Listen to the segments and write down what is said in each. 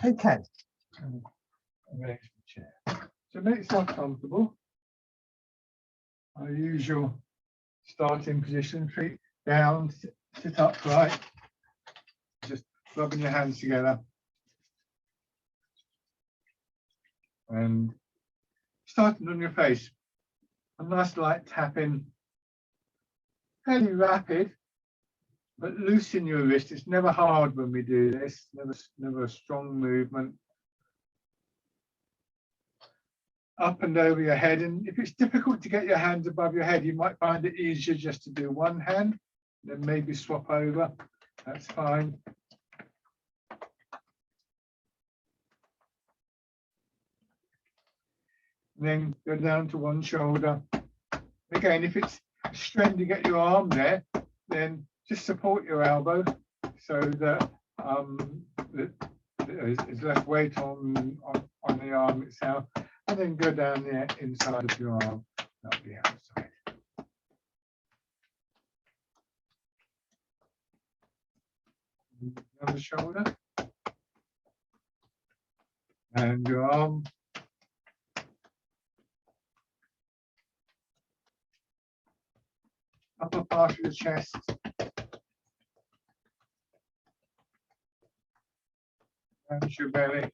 Okay. Raise the chair. So make yourself comfortable. Our usual starting position, feet down, sit upright, just rubbing your hands together. And starting on your face. A nice light tapping, fairly rapid, but loosen your wrist. It's never hard when we do this, never a strong movement. Up and over your head, and if it's difficult to get your hands above your head, you might find it easier just to do one hand, then maybe swap over. That's fine. And then go down to one shoulder. Again, if it's a strain to get your arm there, then just support your elbow so that there's less weight on the arm itself. And then go down the inside of your arm, not the outside. Another shoulder. And your arm. Upper part of the chest. And your belly.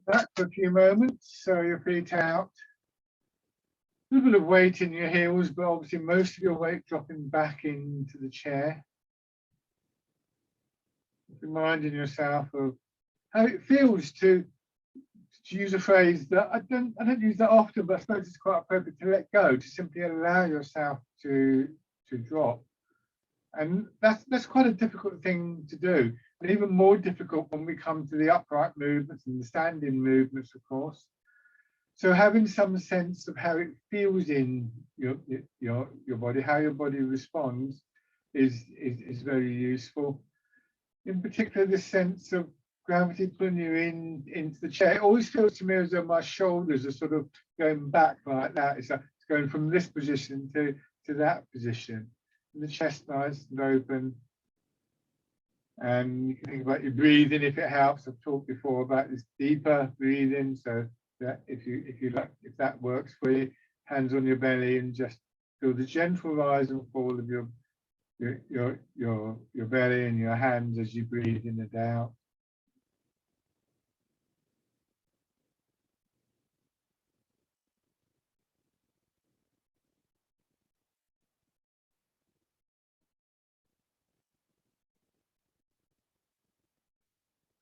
Back for a few moments, so your feet out. A little bit of weight in your heels, but obviously most of your weight dropping back into the chair. Reminding yourself of how it feels to use a phrase that I don't use that often, but I suppose it's quite appropriate to let go, to simply allow yourself to drop. And that's quite a difficult thing to do, and even more difficult when we come to the upright movements and the standing movements, of course. So having some sense of how it feels in your body, how your body responds, is very useful. In particular, this sense of gravity pulling you into the chair. It always feels to me as though my shoulders are sort of going back like that. It's going from this position to that position. And the chest nice and open. And you can think about your breathing if it helps. I've talked before about this deeper breathing. So that if that works for you, hands on your belly and just feel the gentle rise and fall of your belly and your hands as you breathe in and out.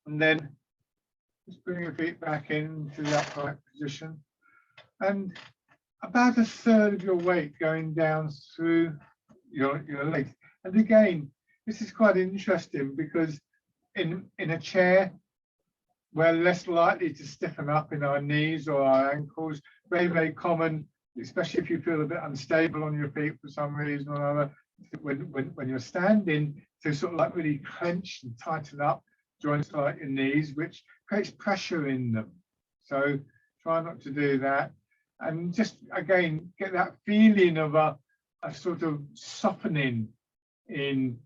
And then just bring your feet back into the upright position, and about a third of your weight going down through your legs. And again, this is quite interesting because in a chair, we're less likely to stiffen up in our knees or our ankles. Very, very common, especially if you feel a bit unstable on your feet for some reason or another, when you're standing, to sort of like really clench and tighten up joints like your knees, which creates pressure in them. So try not to do that. And just, again, get that feeling of a sort of softening in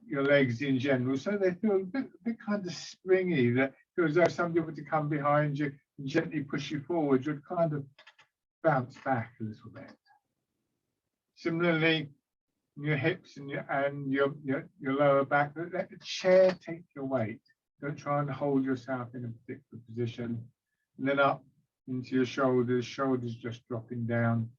your legs in general, so they feel a bit kind of springy, that feels as though somebody were to come behind you and gently push you forward, you'd kind of bounce back a little bit. Similarly, your hips and your lower back, let the chair take your weight. Don't try and hold yourself in a particular position. And then up into your shoulders just dropping down.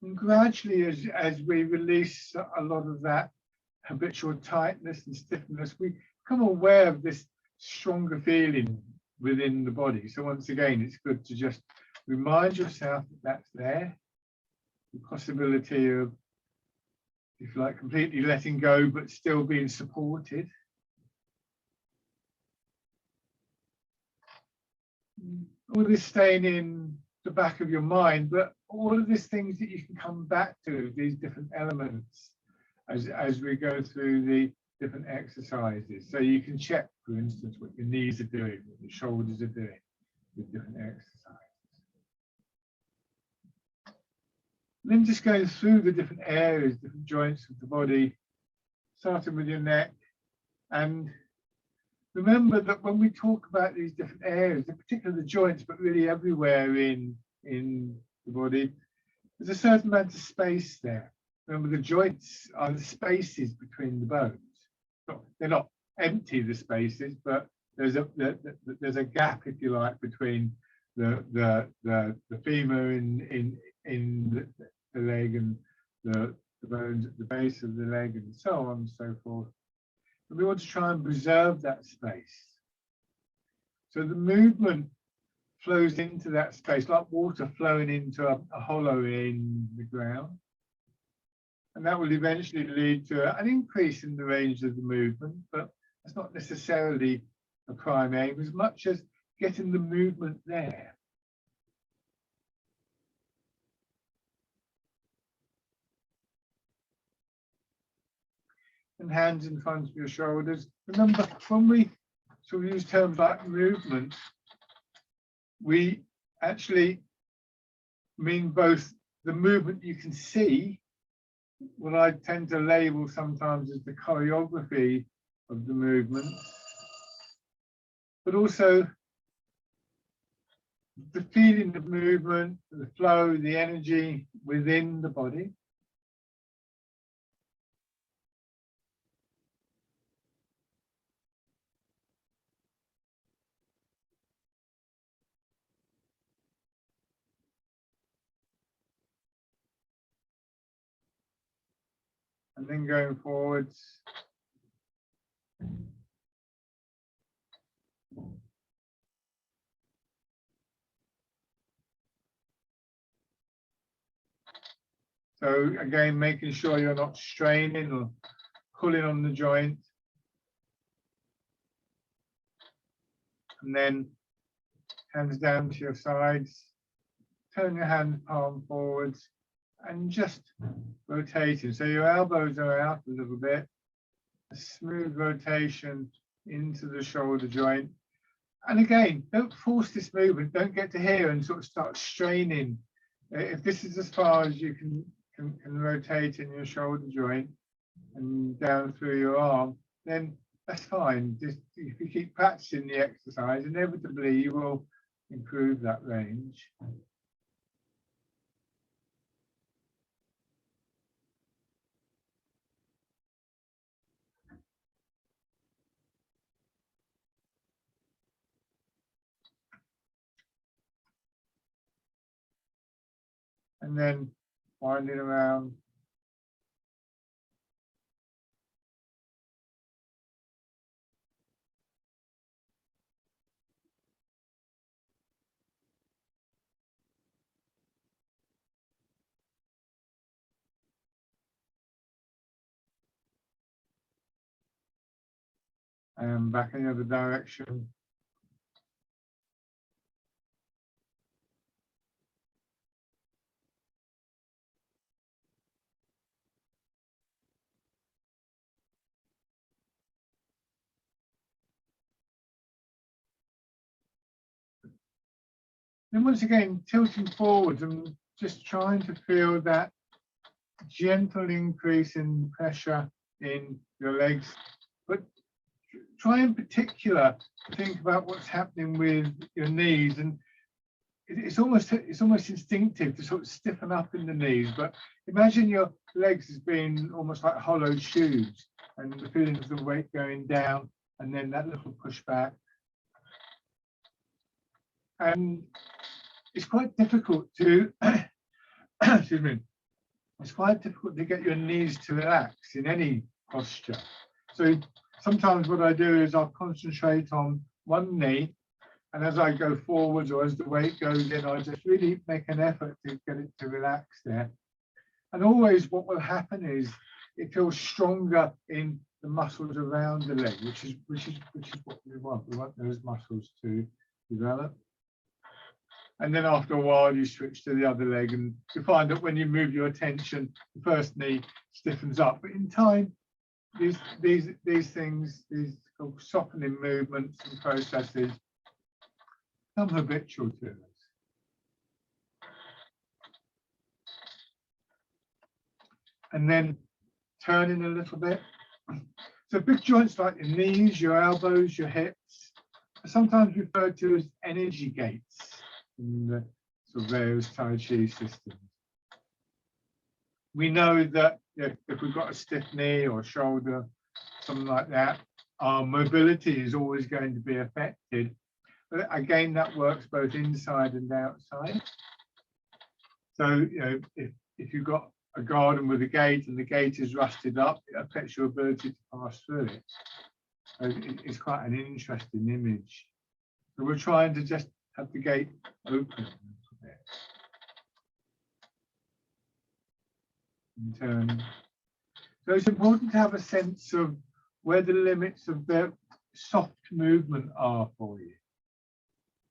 And gradually, as we release a lot of that habitual tightness and stiffness, we become aware of this stronger feeling within the body. So once again, it's good to just remind yourself that that's there. The possibility of, if you like, completely letting go, but still being supported. All this staying in the back of your mind, but all of these things that you can come back to, these different elements, as we go through the different exercises. So you can check, for instance, what your knees are doing, what your shoulders are doing with different exercises. And then just going through the different areas, different joints of the body, starting with your neck. And remember that when we talk about these different areas, in particular the joints, but really everywhere in the body, there's a certain amount of space there. Remember, the joints are the spaces between the bones. They're not empty, the spaces, but there's a gap, if you like, between the femur in the leg and the bones at the base of the leg, and so on and so forth. And we want to try and preserve that space. So the movement flows into that space like water flowing into a hollow in the ground. And that will eventually lead to an increase in the range of the movement, but that's not necessarily a prime aim as much as getting the movement there. And hands in front of your shoulders. Remember, when we sort of use terms like movement, we actually mean both the movement you can see, what I tend to label sometimes as the choreography of the movement, but also the feeling of movement, the flow, the energy within the body. And then going forwards. So again, making sure you're not straining or pulling on the joint. And then hands down to your sides. Turn your hand palm forwards and just rotating. So your elbows are out a little bit. A smooth rotation into the shoulder joint. And again, don't force this movement. Don't get to here and sort of start straining. If this is as far as you can rotate in your shoulder joint and down through your arm, then that's fine. Just if you keep practicing the exercise, inevitably you will improve that range. And then winding around. And back in the other direction. Then once again, tilting forward and just trying to feel that gentle increase in pressure in your legs. But try in particular to think about what's happening with your knees. And it's almost instinctive to sort of stiffen up in the knees. But imagine your legs as being almost like hollow shoes, and the feeling of the weight going down, and then that little push back. And it's quite difficult to, excuse me, it's quite difficult to get your knees to relax in any posture. So sometimes what I do is I'll concentrate on one knee, and as I go forwards or as the weight goes in, I just really make an effort to get it to relax there. And always what will happen is it feels stronger in the muscles around the leg, which is what we want. We want those muscles to develop. And then after a while, you switch to the other leg, and you find that when you move your attention, the first knee stiffens up. But in time, these things, these softening movements and processes, become habitual to us. And then turning a little bit. So big joints like your knees, your elbows, your hips are sometimes referred to as energy gates in the sort of various Tai Chi systems. We know that if we've got a stiff knee or shoulder, something like that, our mobility is always going to be affected. But again, that works both inside and outside. So, if you've got a garden with a gate and the gate is rusted up, it affects your ability to pass through it. So it's quite an interesting image. So we're trying to just have the gate open a little bit. And turn. So it's important to have a sense of where the limits of the soft movement are for you.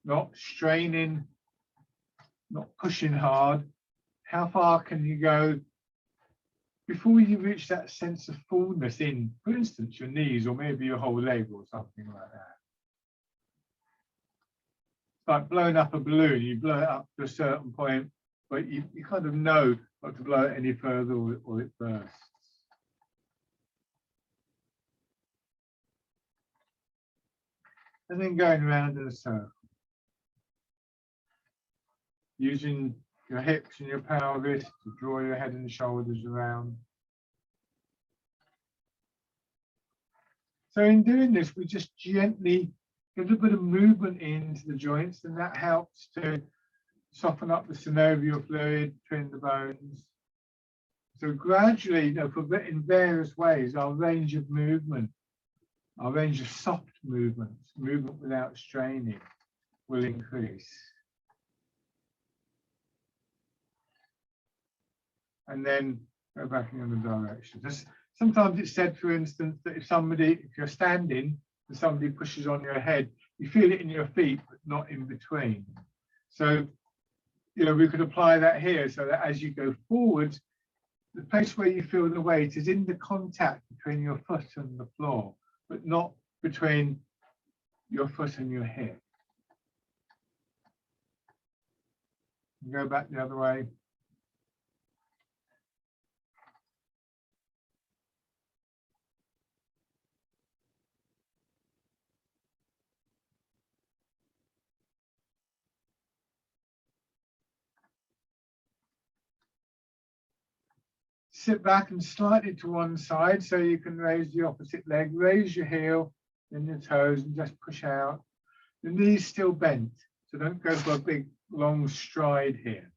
Not straining, not pushing hard. How far can you go before you reach that sense of fullness in, for instance, your knees or maybe your whole leg or something like that? It's like blowing up a balloon. You blow it up to a certain point, but you kind of know not to blow it any further or it bursts. And then going around in a circle. Using your hips and your pelvis to draw your head and shoulders around. So in doing this, we just gently get a bit of movement into the joints, and that helps to soften up the synovial fluid between the bones. So gradually, in various ways, our range of movement, our range of soft movements, movement without straining, will increase. And then go back in the other direction. Sometimes it's said, for instance, that if you're standing and somebody pushes on your head, you feel it in your feet, but not in between. So, we could apply that here so that as you go forward, the place where you feel the weight is in the contact between your foot and the floor, but not between your foot and your hip. Go back the other way. Sit back and slightly to one side so you can raise the opposite leg, raise your heel and your toes and just push out. The knees still bent, so don't go for a big long stride here.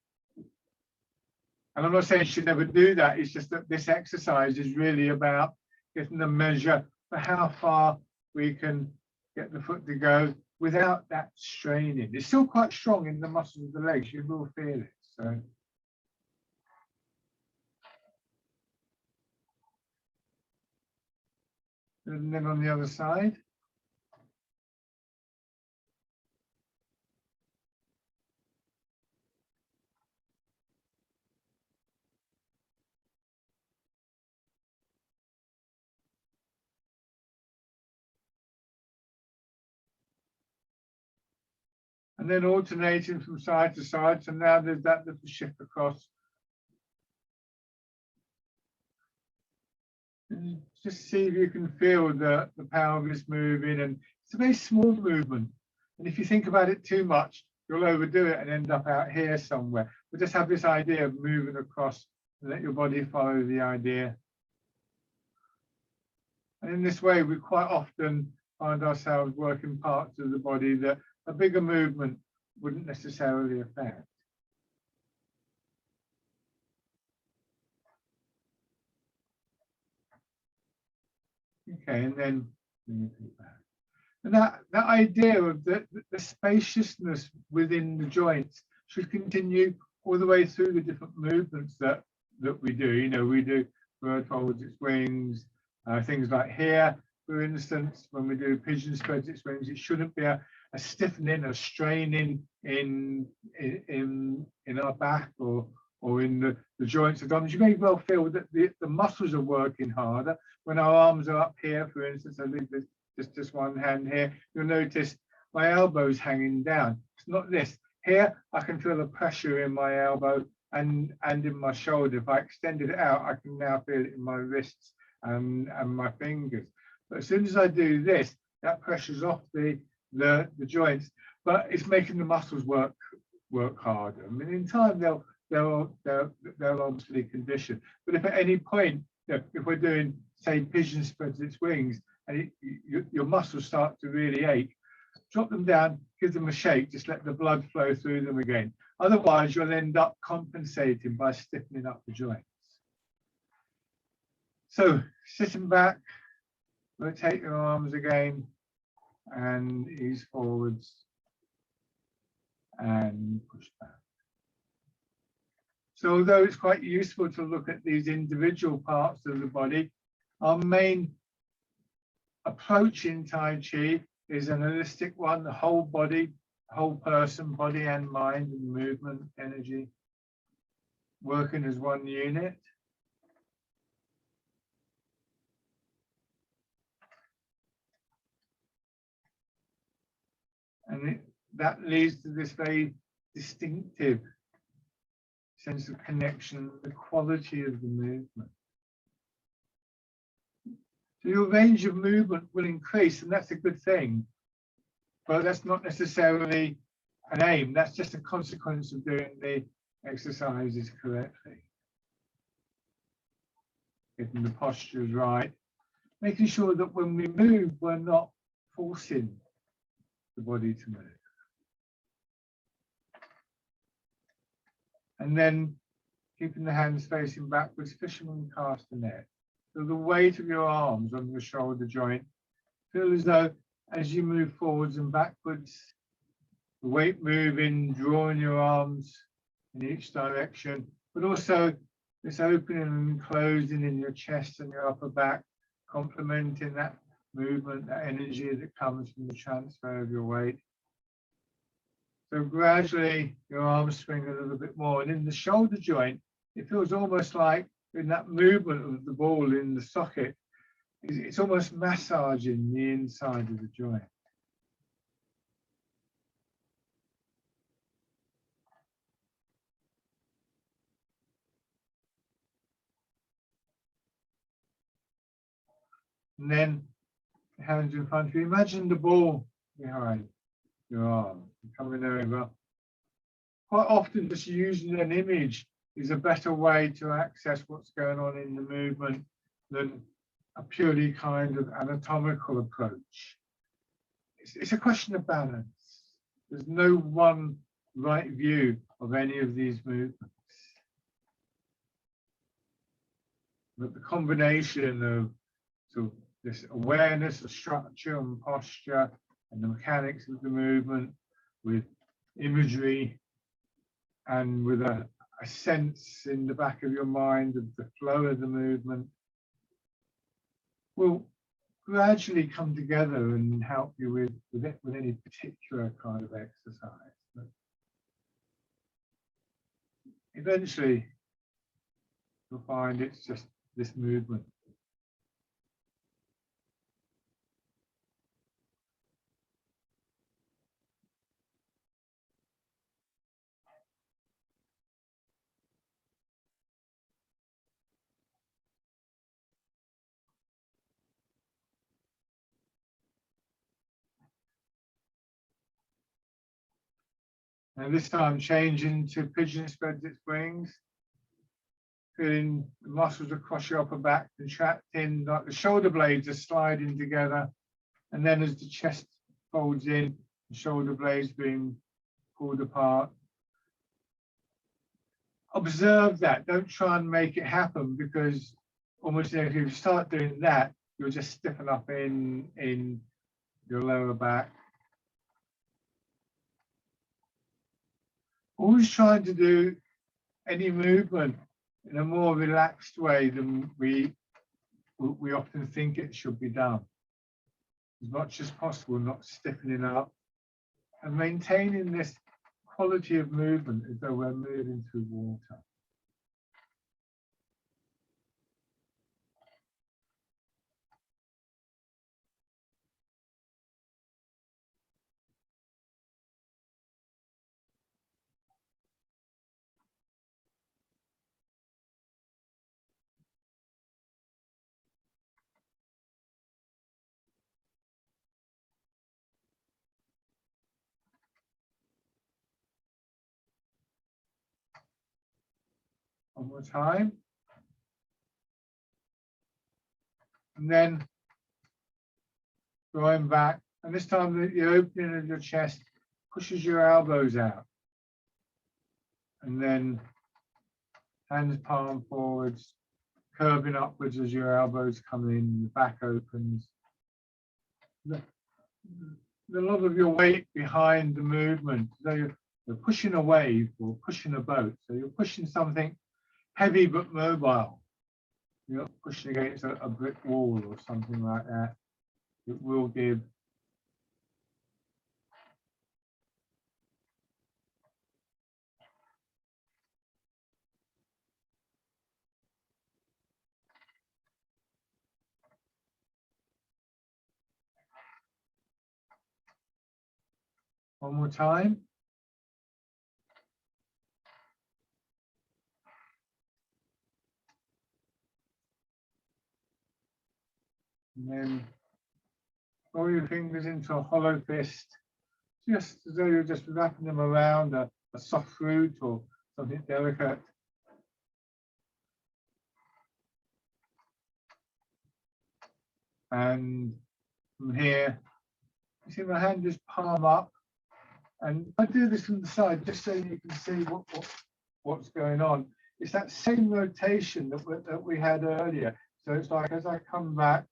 And I'm not saying you should never do that, it's just that this exercise is really about getting a measure for how far we can get the foot to go without that straining. It's still quite strong in the muscles of the legs, you will feel it. So. And then on the other side. And then alternating from side to side. So now there's that little shift across. And just see if you can feel the pelvis moving, and it's a very small movement. And if you think about it too much, you'll overdo it and end up out here somewhere. But just have this idea of moving across and let your body follow the idea. And in this way, we quite often find ourselves working parts of the body that a bigger movement wouldn't necessarily affect. Okay, and then and that idea of the spaciousness within the joints should continue all the way through the different movements that we do. We do bird folds its wings, things like here, for instance, when we do pigeon spreads its wings, it shouldn't be a a stiffening, a straining in our back or in the joints of arms. You may well feel that the muscles are working harder. When our arms are up here, for instance, I leave this one hand here, you'll notice my elbow's hanging down. It's not this. Here, I can feel the pressure in my elbow and in my shoulder. If I extended it out, I can now feel it in my wrists and my fingers. But as soon as I do this, that pressure's off the joints, but it's making the muscles work harder. I mean, in time they'll obviously condition. But if at any point, if we're doing, say, pigeon spreads its wings, and your muscles start to really ache, drop them down, give them a shake, just let the blood flow through them again. Otherwise, you'll end up compensating by stiffening up the joints. So, sitting back, rotate your arms again, and ease forwards, and push back. So although it's quite useful to look at these individual parts of the body, our main approach in Tai Chi is an holistic one, the whole body, whole person, body and mind and movement, energy, working as one unit. And that leads to this very distinctive sense of connection, the quality of the movement. So your range of movement will increase, and that's a good thing. But that's not necessarily an aim. That's just a consequence of doing the exercises correctly. Getting the postures right. Making sure that when we move, we're not forcing the body to move. And then keeping the hands facing backwards, fisherman cast the net. So the weight of your arms on your shoulder joint, feel as though as you move forwards and backwards, the weight moving, drawing your arms in each direction, but also this opening and closing in your chest and your upper back, complementing that movement, that energy that comes from the transfer of your weight. So gradually your arms swing a little bit more, and in the shoulder joint, it feels almost like in that movement of the ball in the socket, it's almost massaging the inside of the joint. And then hands in front of you. Imagine the ball behind your arm coming over. Quite often just using an image is a better way to access what's going on in the movement than a purely kind of anatomical approach. It's a question of balance. There's no one right view of any of these movements. But the combination of sort of this awareness of structure and posture and the mechanics of the movement with imagery and with a sense in the back of your mind of the flow of the movement will gradually come together and help you with any particular kind of exercise. But eventually, you'll find it's just this movement. And this time changing to pigeon spreads its wings. Feeling the muscles across your upper back contracting, like the shoulder blades are sliding together. And then as the chest folds in, the shoulder blades being pulled apart. Observe that. Don't try and make it happen, because almost if you start doing that, you'll just stiffen up in your lower back. Always trying to do any movement in a more relaxed way than we often think it should be done. As much as possible, not stiffening up, and maintaining this quality of movement as though we're moving through water. One more time. And then going back, and this time the opening of your chest pushes your elbows out. And then hands palm forwards, curving upwards as your elbows come in, the back opens. A lot of your weight behind the movement, so you're pushing a wave or pushing a boat. So you're pushing something heavy but mobile. You're not pushing against a brick wall or something like that. It will give one more time. And then roll your fingers into a hollow fist, just as though you're just wrapping them around a soft fruit or something delicate. And from here, you see my hand just palm up. And I do this from the side just so you can see what's going on. It's that same rotation that we had earlier. So it's like as I come back,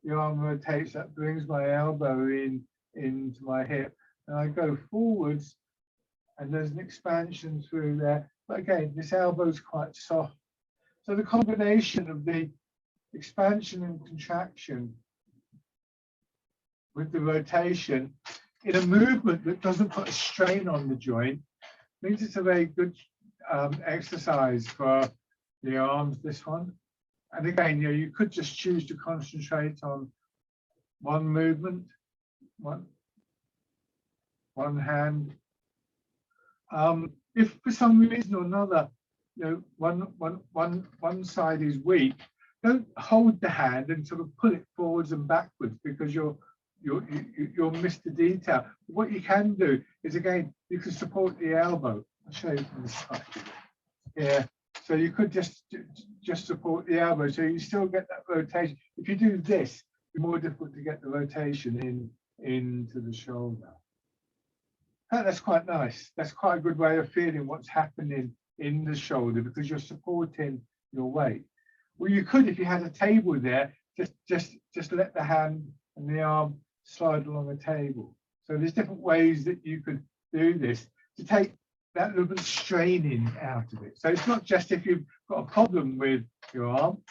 the arm rotates, that brings my elbow into my hip. And I go forwards and there's an expansion through there. But again, this elbow is quite soft. So the combination of the expansion and contraction with the rotation in a movement that doesn't put a strain on the joint means it's a very good exercise for the arms, this one. And again, you could just choose to concentrate on one movement, one hand. If for some reason or another, one side is weak, don't hold the hand and sort of pull it forwards and backwards because you'll miss the detail. What you can do is, again, you can support the elbow. I'll show you from the side. Yeah, so you could just support the elbow, so you still get that rotation. If you do this, it's more difficult to get the rotation into the shoulder. That's quite nice. That's quite a good way of feeling what's happening in the shoulder because you're supporting your weight. Well, you could, if you had a table there, just let the hand and the arm slide along a table. So there's different ways that you could do this to take that little bit of straining out of it. So it's not just if you've got a problem with your arm.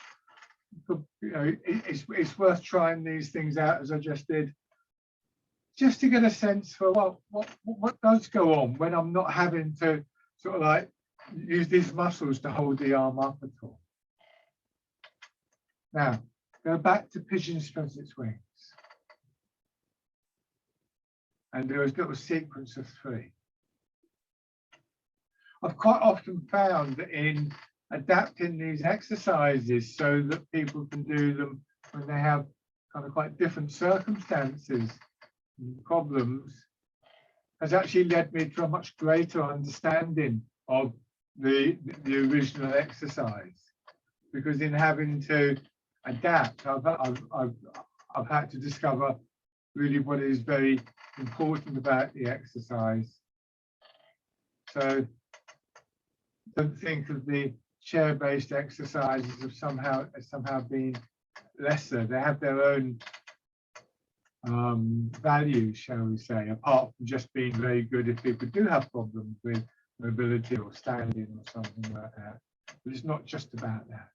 It's worth trying these things out as I just did, just to get a sense for what does go on when I'm not having to sort of like use these muscles to hold the arm up at all. Now, go back to Pigeon spreads its wings. And there is a little sequence of 3. I've quite often found that in adapting these exercises so that people can do them when they have kind of quite different circumstances and problems has actually led me to a much greater understanding of the original exercise. Because in having to adapt, I've had to discover really what is very important about the exercise. So don't think of the chair-based exercises as somehow being lesser. They have their own values, shall we say, apart from just being very good if people do have problems with mobility or standing or something like that. But it's not just about that.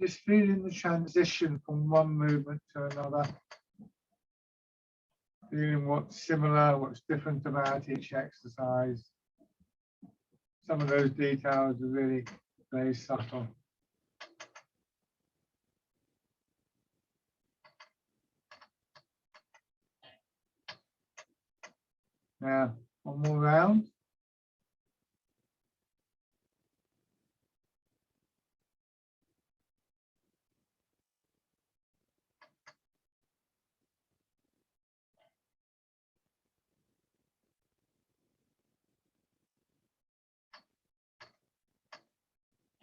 just feeling the transition from one movement to another. Feeling what's similar, what's different about each exercise. Some of those details are really very subtle. Now, one more round.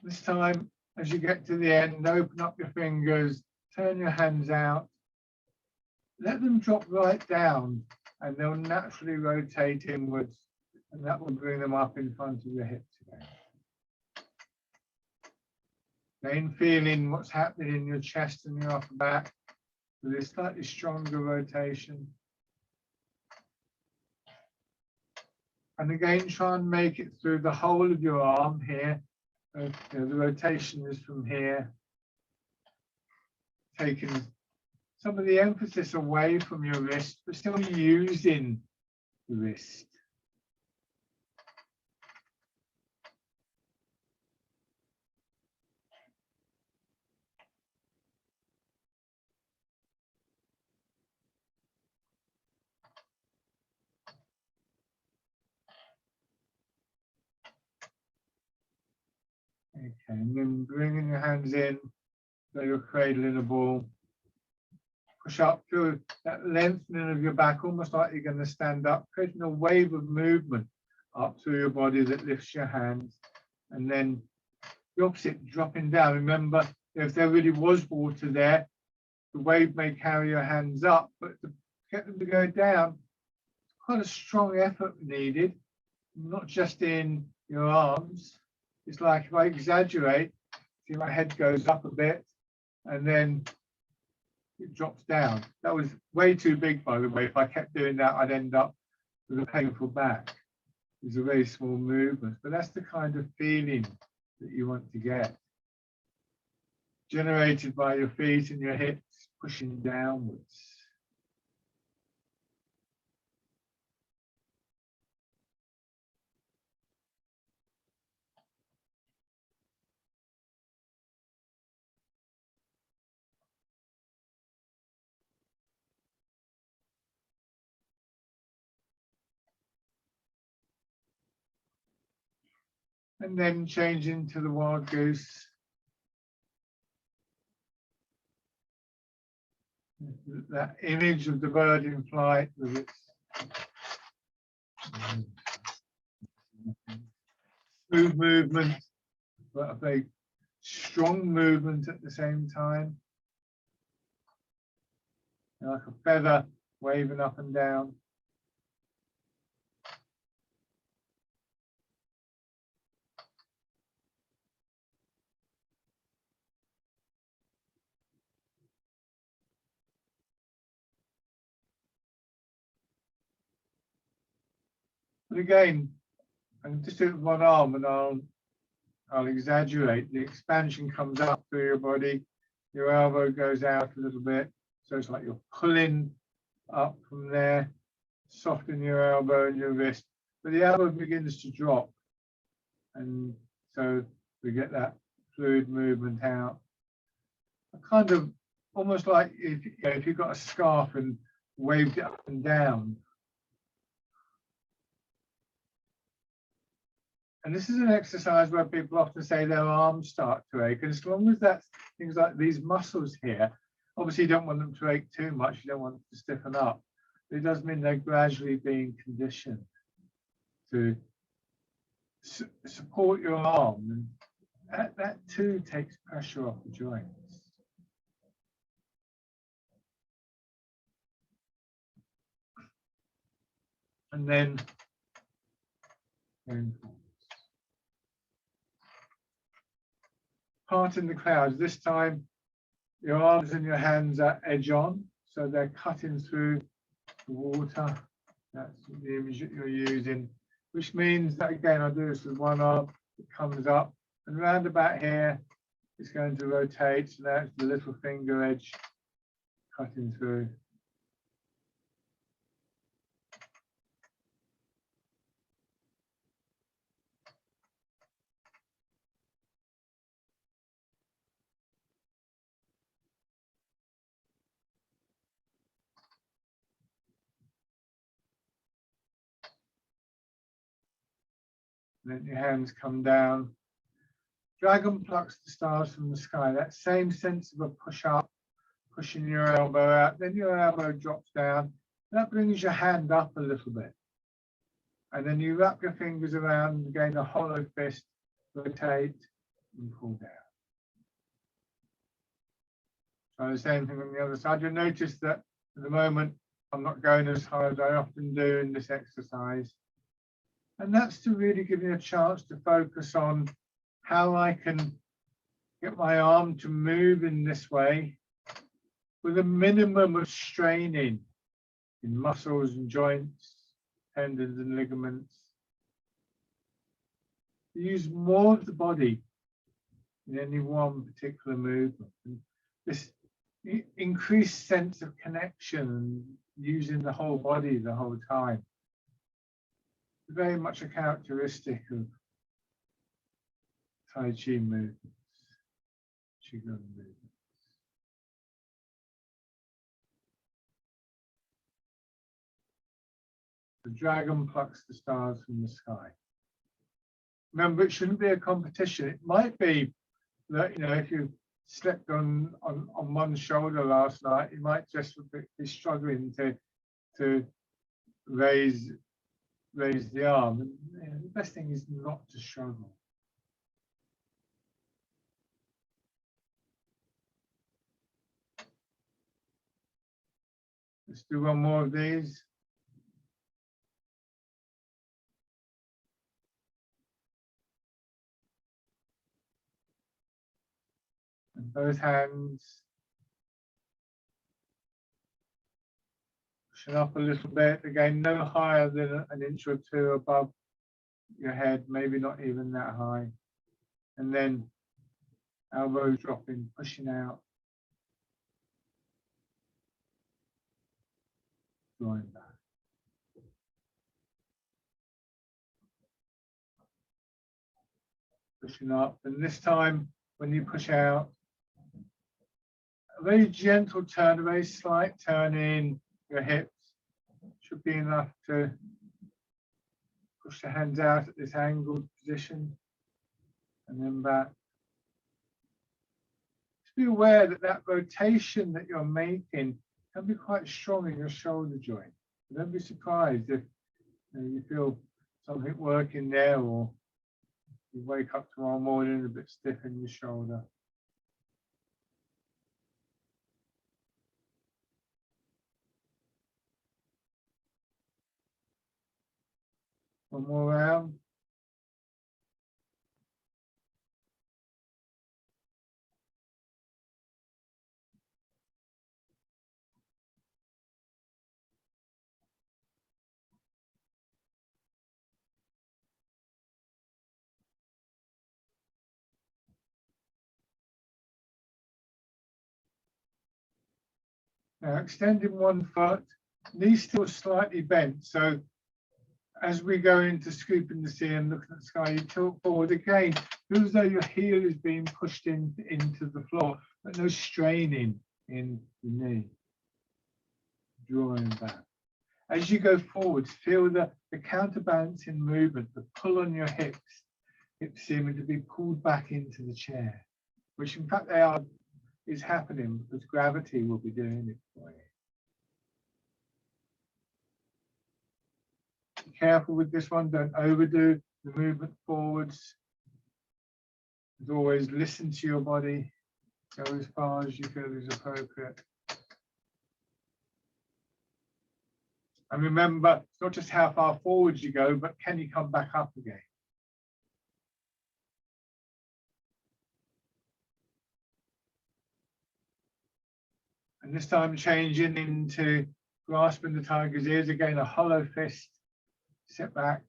This time, as you get to the end, open up your fingers, turn your hands out, let them drop right down, and they'll naturally rotate inwards, and that will bring them up in front of your hips again. Again, feeling what's happening in your chest and your upper back with a slightly stronger rotation. And again, try and make it through the whole of your arm here. The rotation is from here, taking some of the emphasis away from your wrist, but still using the wrist. Okay, and then bringing your hands in, so you're cradling a ball. Push up through that lengthening of your back, almost like you're going to stand up, creating a wave of movement up through your body that lifts your hands. And then the opposite, dropping down. Remember, if there really was water there, the wave may carry your hands up, but to get them to go down, quite a strong effort needed, not just in your arms. It's like if I exaggerate, see my head goes up a bit and then it drops down. That was way too big, by the way. If I kept doing that, I'd end up with a painful back. It's a very small movement, but that's the kind of feeling that you want to get. Generated by your feet and your hips pushing downwards. And then change into the wild goose. That image of the bird in flight with its smooth movement, but a very strong movement at the same time. Like a feather waving up and down. But again, I can just do it with one arm and I'll exaggerate. The expansion comes up through your body, your elbow goes out a little bit. So it's like you're pulling up from there, soften your elbow and your wrist, but the elbow begins to drop. And so we get that fluid movement out. Kind of almost like if you've got a scarf and waved it up and down. And this is an exercise where people often say their arms start to ache. And as long as that's things like these muscles here, obviously you don't want them to ache too much. You don't want them to stiffen up. But it does mean they're gradually being conditioned to support your arm. And that too takes pressure off the joints. And then part in the clouds. This time your arms and your hands are edge on, so they're cutting through the water. That's the image that you're using, which means that again, I'll do this with one arm. It comes up and round about here, it's going to rotate. So that's the little finger edge cutting through. And then your hands come down. Dragon plucks the stars from the sky. That same sense of a push up, pushing your elbow out, then your elbow drops down. That brings your hand up a little bit. And then you wrap your fingers around, again, a hollow fist, rotate and pull down. So the same thing on the other side. You'll notice that at the moment, I'm not going as high as I often do in this exercise. And that's to really give me a chance to focus on how I can get my arm to move in this way with a minimum of straining in muscles and joints, tendons and ligaments. Use more of the body in any one particular movement. And this increased sense of connection, using the whole body the whole time, very much a characteristic of Tai Chi movements, Qigong movements. The dragon plucks the stars from the sky. Remember, it shouldn't be a competition. It might be that, you know, if you slept on one shoulder last night, you might just be struggling to raise the arm. And, you know, the best thing is not to struggle. Let's do one more of these. And both hands pushing up a little bit. Again, no higher than an inch or two above your head, maybe not even that high. And then elbows dropping, pushing out, drawing back. Pushing up, and this time when you push out, a very gentle turn, a very slight turn in your hips should be enough to push the hands out at this angled position and then back. Just be aware that that rotation that you're making can be quite strong in your shoulder joint. Don't be surprised if you feel something working there, or you wake up tomorrow morning a bit stiff in your shoulder. One more round. Now extending one foot, knees still slightly bent. So as we go into scooping the sea and looking at the sky, you tilt forward again. Feel as though your heel is being pushed into the floor, but no straining in the knee. Drawing back. As you go forward, feel the counterbalancing movement, the pull on your hips seeming to be pulled back into the chair, which in fact is happening because gravity will be doing it for you. Be careful with this one, don't overdo the movement forwards. As always, listen to your body, go as far as you feel is appropriate. And remember, it's not just how far forwards you go, but can you come back up again? And this time changing into grasping the tiger's ears, again, a hollow fist, sit back,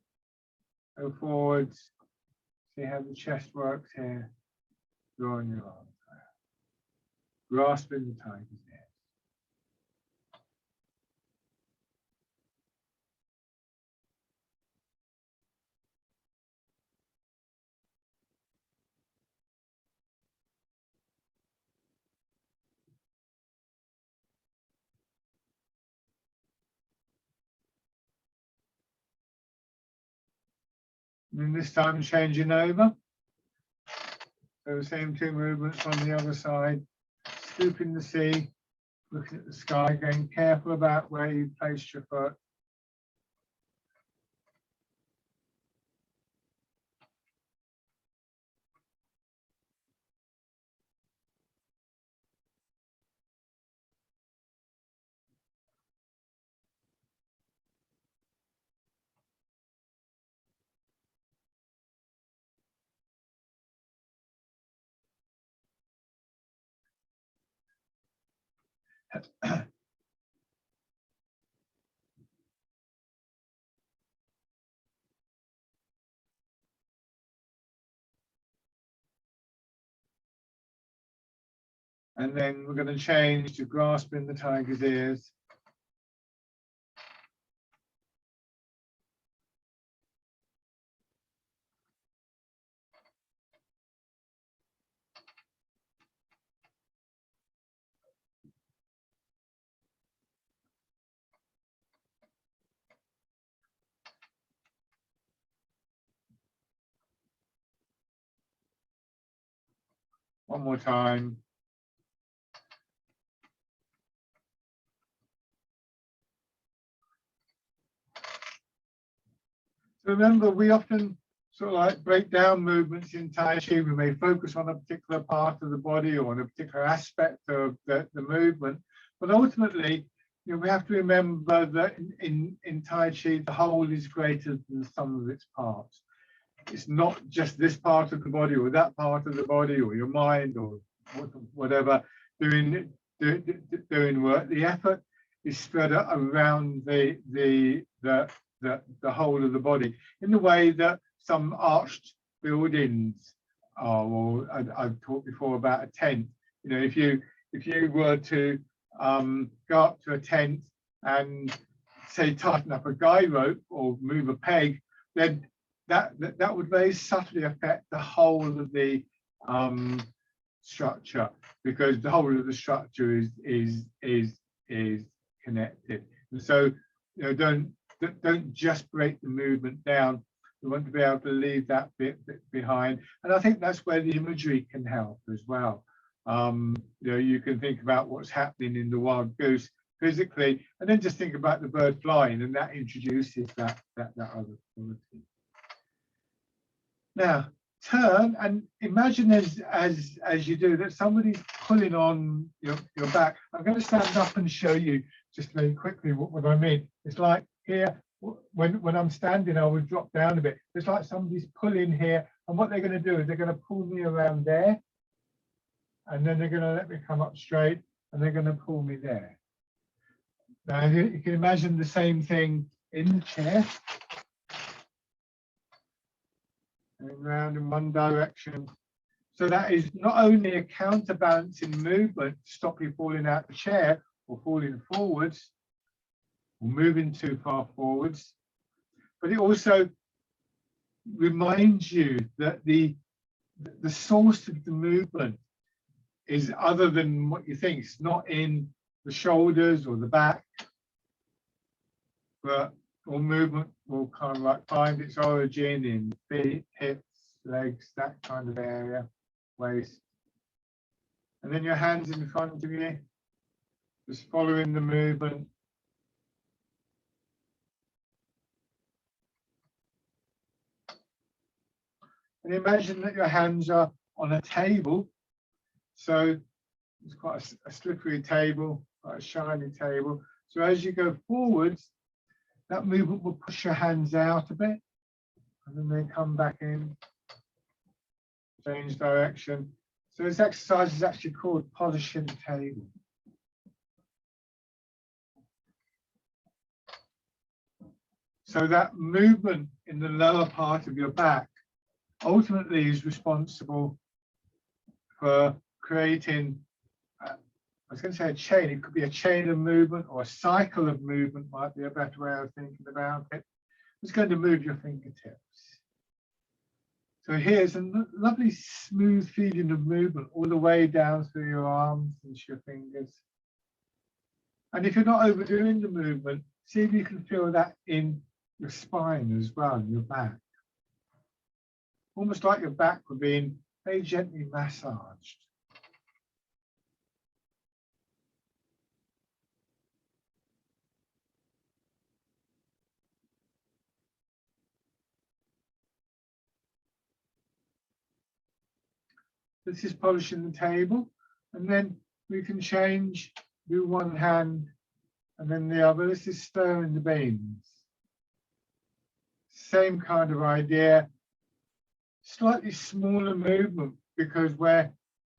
go forwards, see how the chest works here. drawing your arms out, grasping the tiger's ears. And this time changing over. So the same two movements on the other side, scooping the sea, looking at the sky, getting careful about where you placed your foot. And then we're going to change to grasping the tiger's ears. One more time. So remember, we often sort of like break down movements in Tai Chi. We may focus on a particular part of the body or on a particular aspect of the movement, but ultimately, you know, we have to remember that in Tai Chi, the whole is greater than the sum of its parts. It's not just this part of the body or that part of the body or your mind or whatever doing work. The effort is spread around the whole of the body in the way that some arched buildings are. Or I've talked before about a tent. You know, if you were to go up to a tent and say tighten up a guy rope or move a peg, then that would very subtly affect the whole of the structure, because the whole of the structure is connected. And so, you know, don't just break the movement down. We want to be able to leave that bit behind. And I think that's where the imagery can help as well. You know, you can think about what's happening in the wild goose physically, and then just think about the bird flying, and that introduces that other quality. Now, turn and imagine as you do that somebody's pulling on your back. I'm going to stand up and show you just very quickly what I mean. It's like here, when I'm standing, I would drop down a bit. It's like somebody's pulling here, and what they're going to do is they're going to pull me around there, and then they're going to let me come up straight, and they're going to pull me there. Now, you can imagine the same thing in the chair. And round in one direction. So that is not only a counterbalancing movement to stop you falling out the chair or falling forwards or moving too far forwards, but it also reminds you that the source of the movement is other than what you think. It's not in the shoulders or the back, but all movement will kind of like find its origin in feet, hips, legs, that kind of area, waist. And then your hands in front of you, just following the movement. And imagine that your hands are on a table. So it's quite a slippery table, quite a shiny table. So as you go forwards, that movement will push your hands out a bit, and then they come back in, change direction. So this exercise is actually called polishing the table. So that movement in the lower part of your back ultimately is responsible for creating, I was going to say a chain, it could be a chain of movement, or a cycle of movement might be a better way of thinking about it. It's going to move your fingertips. So here's a lovely smooth feeling of movement all the way down through your arms and your fingers. And if you're not overdoing the movement, see if you can feel that in your spine as well, your back. Almost like your back were being very gently massaged. This is polishing the table, and then we can change, do one hand and then the other. This is stirring the beans. Same kind of idea, slightly smaller movement because we're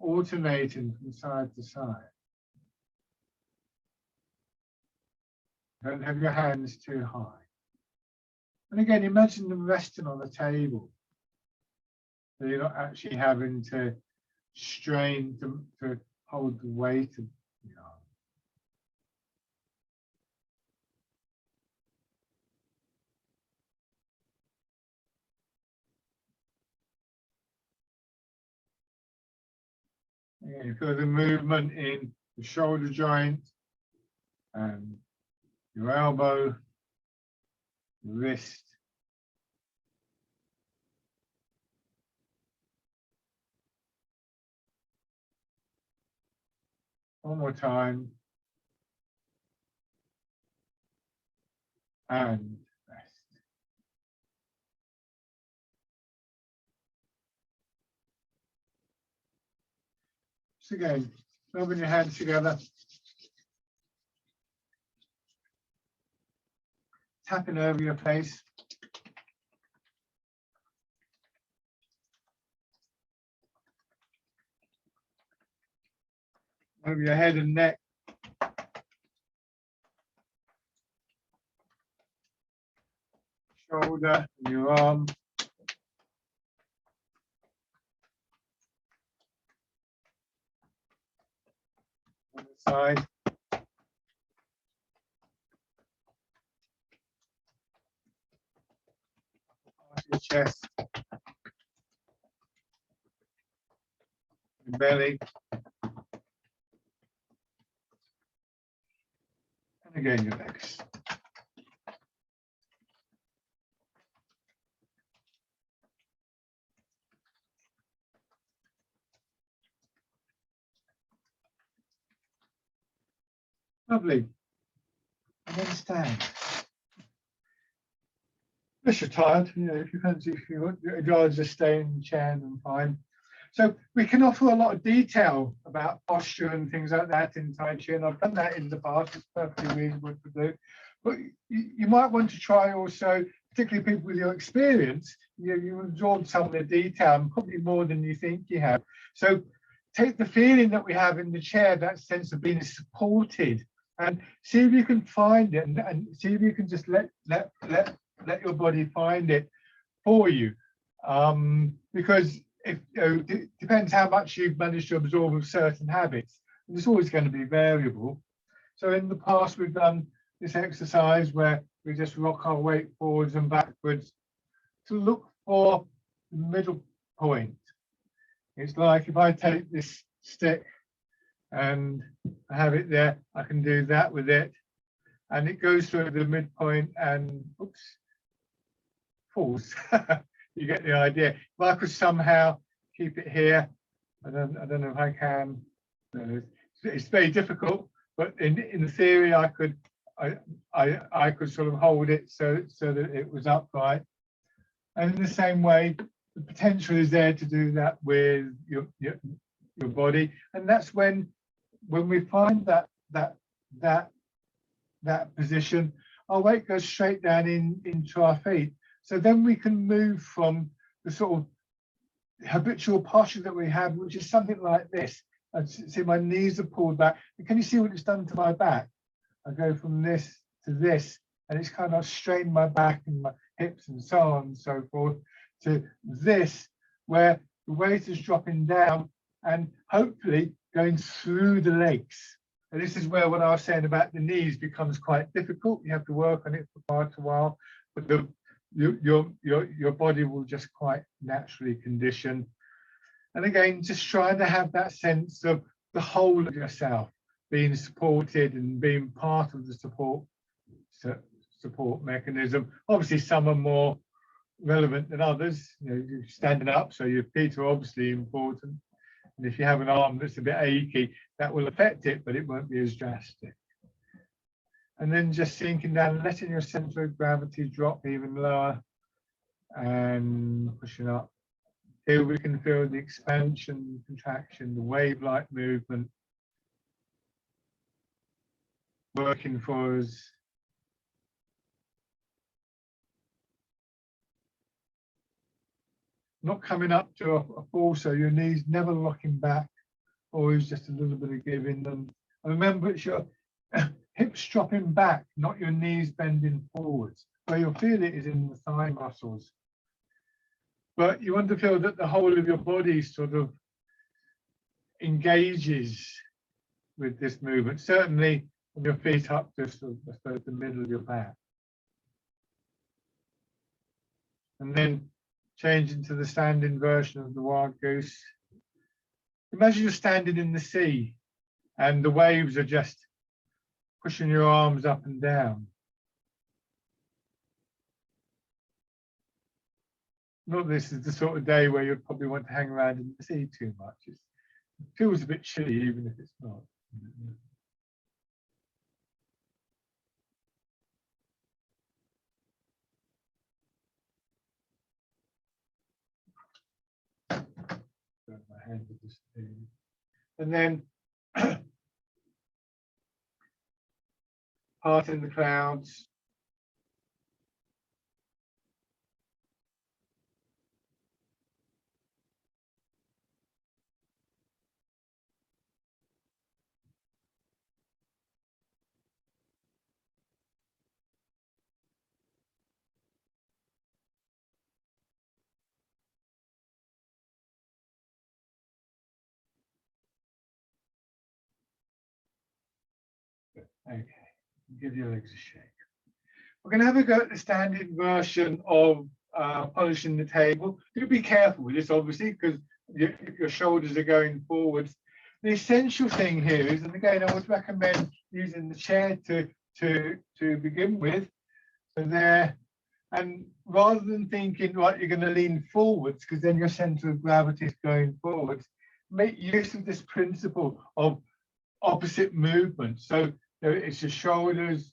alternating from side to side. Don't have your hands too high. And again, imagine them resting on the table. So you're not actually having to strain to hold the weight of the arm. Again, you feel the movement in the shoulder joint and your elbow, your wrist. One more time. And rest. So again, rubbing your hands together. Tapping over your face. Over your head and neck. Shoulder and your arm. On the side. Your chest. Your belly. And again your legs. Lovely. And then stand. Unless you're tired, you know, if you fancy, if you'd rather just stay in the chair, then fine. So we can offer a lot of detail about posture and things like that in Tai Chi, and I've done that in the past. It's perfectly reasonable to do. But you might want to try also, particularly people with your experience, you absorb some of the detail, and probably more than you think you have. So take the feeling that we have in the chair, that sense of being supported, and see if you can find it, and see if you can just let your body find it for you, because if it depends how much you've managed to absorb of certain habits, and it's always going to be variable. So in the past we've done this exercise where we just rock our weight forwards and backwards to look for the middle point. It's like if I take this stick and I have it there, I can do that with it, and it goes through the midpoint and oops, falls. You get the idea. If I could somehow keep it here, I don't know if I can. It's very difficult, but in theory, I could sort of hold it so that it was upright. And in the same way, the potential is there to do that with your body, and that's when we find that position, our weight goes straight down into our feet. So then we can move from the sort of habitual posture that we have, which is something like this. I see my knees are pulled back. And can you see what it's done to my back? I go from this to this, and it's kind of strained my back and my hips and so on and so forth, to this, where the weight is dropping down and hopefully going through the legs. And this is where what I was saying about the knees becomes quite difficult. You have to work on it for quite a while, but your body will just quite naturally condition. And again, just trying to have that sense of the whole of yourself being supported and being part of the support mechanism. Obviously, some are more relevant than others. You know, you're standing up, so your feet are obviously important. And if you have an arm that's a bit achy, that will affect it, but it won't be as drastic. And then just sinking down, letting your center of gravity drop even lower and pushing up. Here we can feel the expansion, contraction, the wave-like movement working for us. Not coming up to a fall, so your knees never locking back, always just a little bit of giving them. And remember, it's your hips dropping back, not your knees bending forwards. Where you'll feel it is in the thigh muscles. But you want to feel that the whole of your body sort of engages with this movement, certainly from your feet up to sort of, I suppose, the middle of your back. And then change into the standing version of the wild goose. Imagine you're standing in the sea and the waves are just pushing your arms up and down. Not this is the sort of day where you'd probably want to hang around in the sea too much. It feels a bit chilly, even if it's not. My hands are just and then parting the clouds. Okay, give your legs a shake. We're going to have a go at the standard version of polishing the table. Do be careful with this, obviously, because your shoulders are going forwards. The essential thing here is, and again, I would recommend using the chair to begin with. So there, and rather than thinking, right, you're going to lean forwards, because then your center of gravity is going forwards, make use of this principle of opposite movement. So it's your shoulders,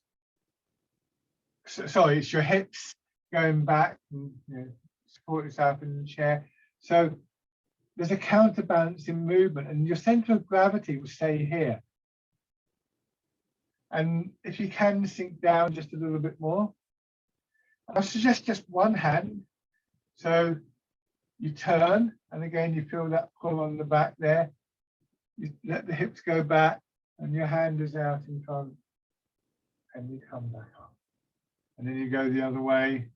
sorry, it's your hips going back and support yourself in the chair. So there's a counterbalancing movement and your center of gravity will stay here. And if you can sink down just a little bit more, I suggest just one hand. So you turn, and again, you feel that pull on the back there. You let the hips go back and your hand is out in front and you come back up. And then you go the other way.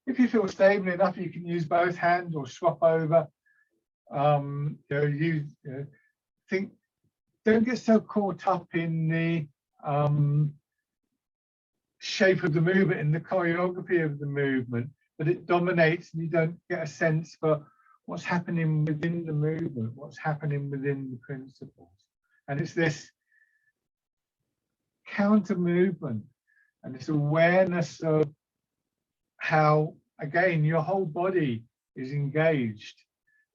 If you feel stable enough, you can use both hands or swap over. Think, don't get so caught up in the shape of the movement, in the choreography of the movement, that it dominates and you don't get a sense for what's happening within the movement, what's happening within the principles. And it's this counter movement and this awareness of how, again, your whole body is engaged.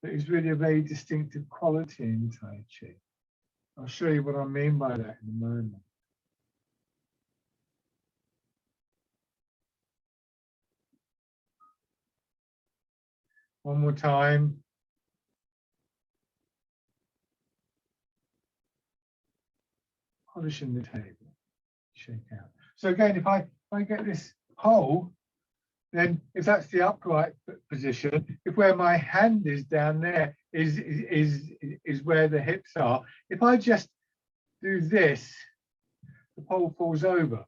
That is really a very distinctive quality in Tai Chi. I'll show you what I mean by that in a moment. One more time. Polishing the table. Shake out. So again, if I get this whole, then if that's the upright position, if where my hand is down there is where the hips are, if I just do this, the pole falls over.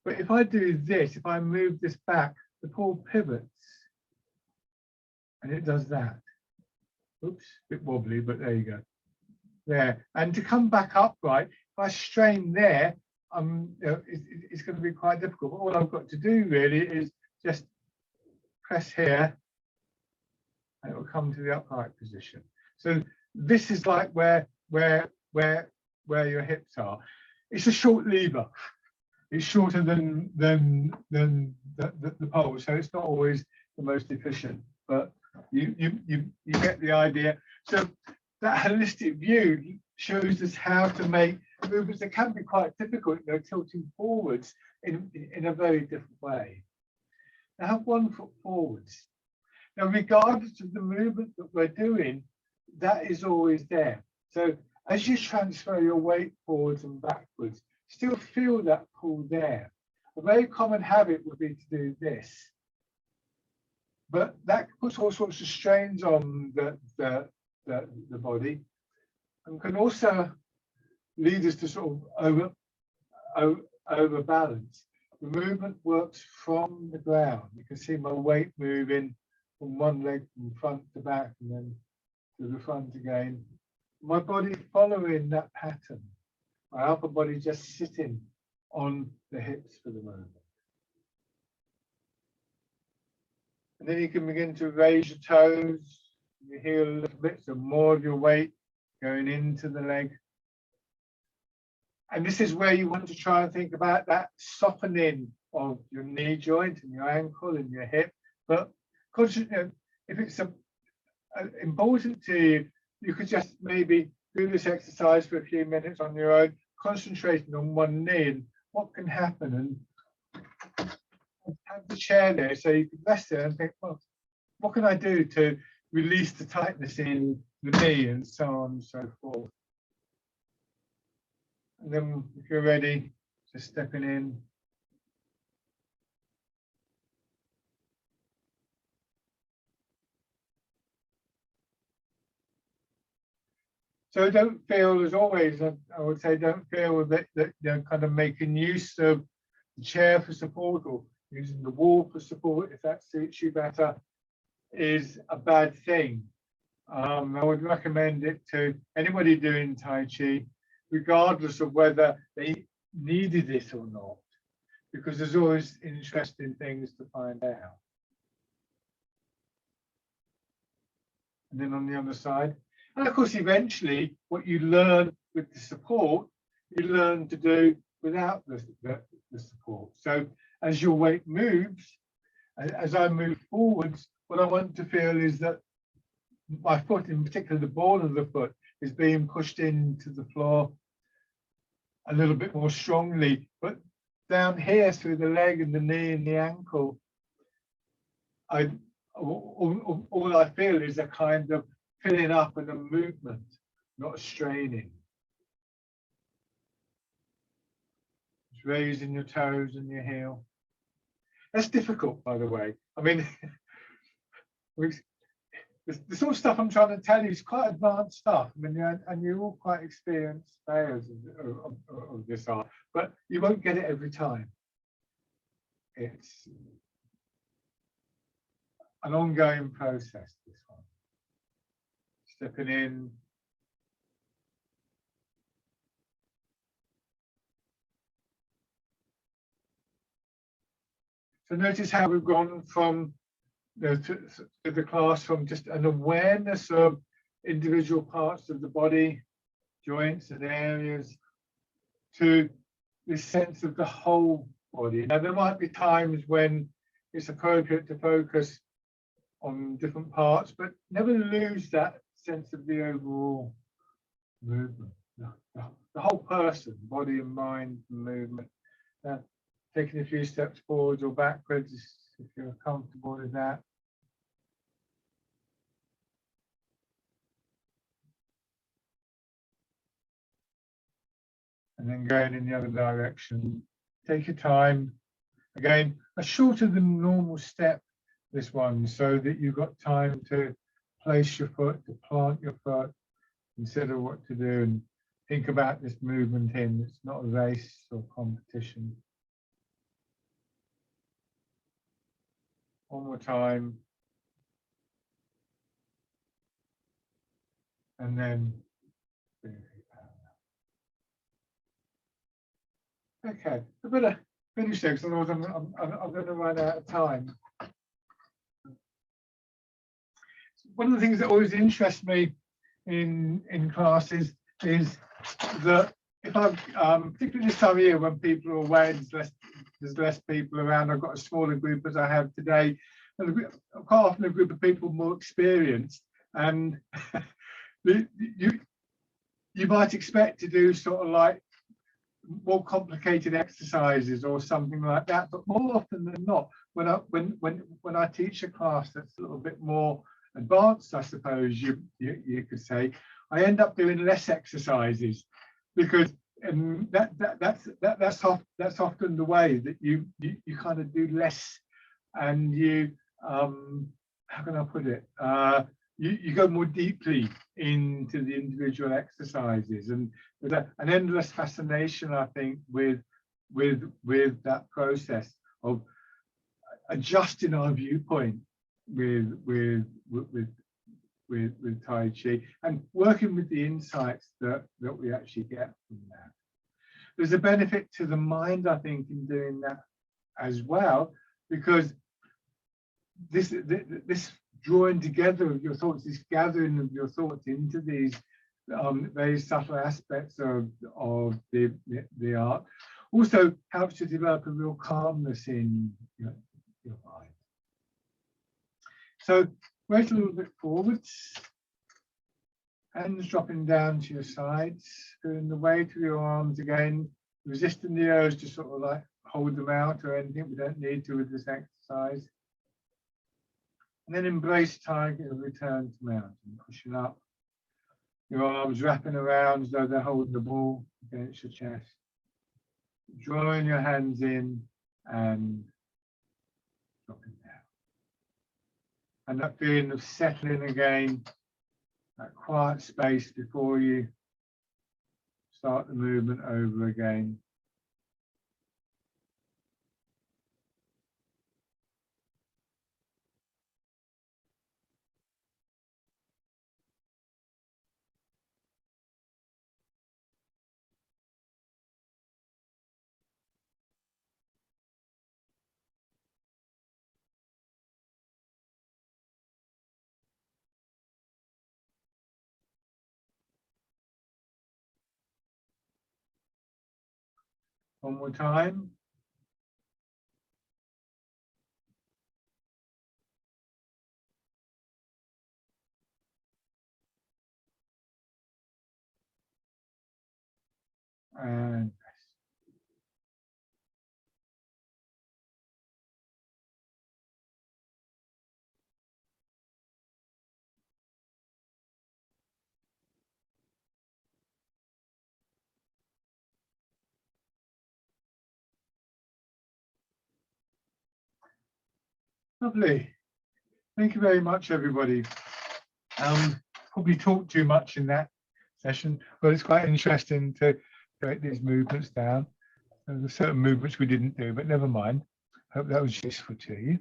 But if I do this, if I move this back, the ball pivots and it does that. Oops, a bit wobbly, but there you go. There. And to come back upright, if I strain there, it's going to be quite difficult. But all I've got to do really is just press here and it will come to the upright position. So this is like where your hips are. It's a short lever. It's shorter than the pole, so it's not always the most efficient, but you get the idea. So that holistic view shows us how to make movements that can be quite difficult, you know, tilting forwards in a very different way. Now have one foot forwards. Now, regardless of the movement that we're doing, that is always there. So as you transfer your weight forwards and backwards, still feel that pull there. A very common habit would be to do this. But that puts all sorts of strains on the body and can also lead us to sort of overbalance. The movement works from the ground. You can see my weight moving from one leg from front to back and then to the front again. My body following that pattern. My upper body just sitting on the hips for the moment. And then you can begin to raise your toes, your heel a little bit, so more of your weight going into the leg. And this is where you want to try and think about that softening of your knee joint and your ankle and your hip. But if it's important to you, you could just maybe do this exercise for a few minutes on your own, concentrating on one knee and what can happen, and have the chair there so you can rest there and think, well, what can I do to release the tightness in the knee, and so on and so forth. And then if you're ready, just stepping in. So don't feel, as always, I would say, don't feel that you're kind of making use of the chair for support or using the wall for support, if that suits you better, is a bad thing. I would recommend it to anybody doing Tai Chi, regardless of whether they needed it or not, because there's always interesting things to find out. And then on the other side. And of course, eventually, what you learn with the support, you learn to do without the support. So as your weight moves, as I move forwards, what I want to feel is that my foot, in particular the ball of the foot, is being pushed into the floor a little bit more strongly. But down here through the leg and the knee and the ankle, all I feel is a kind of filling up and a movement, not straining. Just raising your toes and your heel. That's difficult, by the way. I mean, the sort of stuff I'm trying to tell you is quite advanced stuff. I mean, and you're all quite experienced players of this art, but you won't get it every time. It's an ongoing process, this one. Stepping in. So notice how we've gone from to the class from just an awareness of individual parts of the body, joints and areas, to this sense of the whole body. Now, there might be times when it's appropriate to focus on different parts, but never lose that sense of the overall movement, the whole person, body and mind movement. Taking a few steps forwards or backwards if you're comfortable with that. And then going in the other direction. Take your time. Again, a shorter than normal step, this one, so that you've got time to place your foot, to plant your foot, consider what to do, and think about this movement in. It's not a race or competition. One more time. And then bring your feet parallel. Okay, I better finish there because otherwise I'm going to run out of time. One of the things that always interests me in classes is that if I've particularly this time of year when people are away, there's less people around. I've got a smaller group as I have today, and quite often a group of people more experienced, and you might expect to do sort of like more complicated exercises or something like that, but more often than not, when I teach a class that's a little bit more advanced, I suppose you could say, I end up doing less exercises because that's often the way that you kind of do less, and you how can I put it, you go more deeply into the individual exercises, and there's an endless fascination, I think, with that process of adjusting our viewpoint with Tai Chi and working with the insights that we actually get from that. There's a benefit to the mind, I think, in doing that as well, because this drawing together of your thoughts, this gathering of your thoughts into these very subtle aspects of the art also helps to develop a real calmness in your mind. So wait a little bit forwards, hands dropping down to your sides, feeling the weight of your arms again, resisting the urge to sort of like hold them out or anything. We don't need to with this exercise. And then embrace tiger and return to mountain, pushing up, your arms wrapping around as though they're holding the ball against your chest. Drawing your hands in and dropping down. And that feeling of settling again, that quiet space before you start the movement over again. One more time. And lovely. Thank you very much, everybody. Probably talked too much in that session, but it's quite interesting to break these movements down. There were certain movements we didn't do, but never mind. Hope that was useful to you.